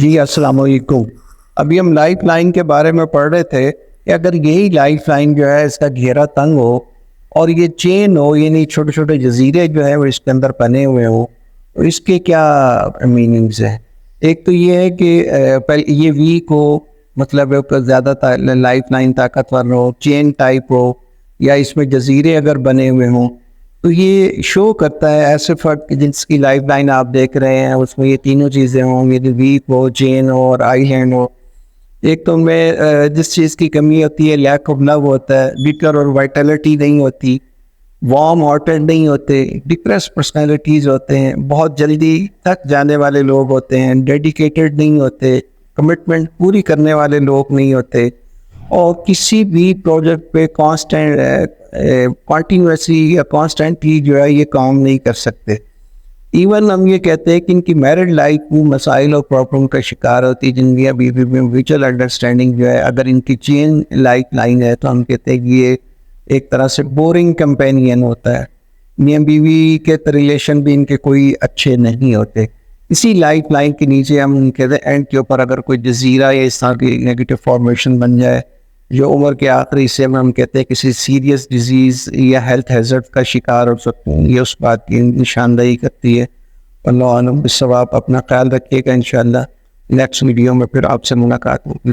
جی السلام علیکم۔ ابھی ہم لائف لائن کے بارے میں پڑھ رہے تھے کہ اگر یہی لائف لائن جو ہے اس کا گھیرا تنگ ہو اور یہ چین ہو، یعنی چھوٹے چھوٹے جزیرے جو ہے وہ اس کے اندر بنے ہوئے ہوں، تو اس کے کیا میننگز ہیں؟ ایک تو یہ ہے کہ پہلے یہ ویک ہو، مطلب زیادہ لائف لائن طاقتور ہو، چین ٹائپ ہو، یا اس میں جزیرے اگر بنے ہوئے ہوں، تو یہ شو کرتا ہے ایسے فرق جس کی لائف لائن آپ دیکھ رہے ہیں اس میں یہ تینوں چیزیں ہوں، یہ ویک ہو، چین ہو اور آئی لینڈ ہو۔ ایک تو ان میں جس چیز کی کمی ہوتی ہے لیک آف لو ہوتا ہے، بیٹر اور وائٹلٹی نہیں ہوتی، وارم ہارٹڈ نہیں ہوتے، ڈپریس پرسنالٹیز ہوتے ہیں، بہت جلدی تھک جانے والے لوگ ہوتے ہیں، ڈیڈیکیٹڈ نہیں ہوتے، کمٹمنٹ پوری کرنے والے لوگ نہیں ہوتے، اور کسی بھی پروجیکٹ پہ کنٹینیوسلی یا کانسٹنٹلی جو ہے یہ کام نہیں کر سکتے۔ ایون ہم یہ کہتے ہیں کہ ان کی میرڈ لائف میں مسائل اور پرابلم کا شکار ہوتی ہے، جن کی ابھی بھی میوچل انڈرسٹینڈنگ جو ہے اگر ان کی چین لائف لائن ہے تو ہم کہتے ہیں کہ یہ ایک طرح سے بورنگ کمپینین ہوتا ہے، میاں بیوی کے ریلیشن بھی ان کے کوئی اچھے نہیں ہوتے۔ اسی لائف لائن کے نیچے ہم کہتے ہیں اینڈ کے اوپر اگر کوئی جزیرہ یا اس طرح کی نیگیٹو فارمیشن بن جائے جو عمر کے آخری حصے میں ہم کہتے ہیں کسی سیریس ڈیزیز یا ہیلتھ ہیزرڈ کا شکار ہو سکتے ہیں، یہ اس بات کی نشاندہی کرتی ہے۔ اللہ عالم بالصواب۔ اپنا خیال رکھیے گا، انشاءاللہ نیکسٹ ویڈیو میں پھر آپ سے ملاقات ہوگی۔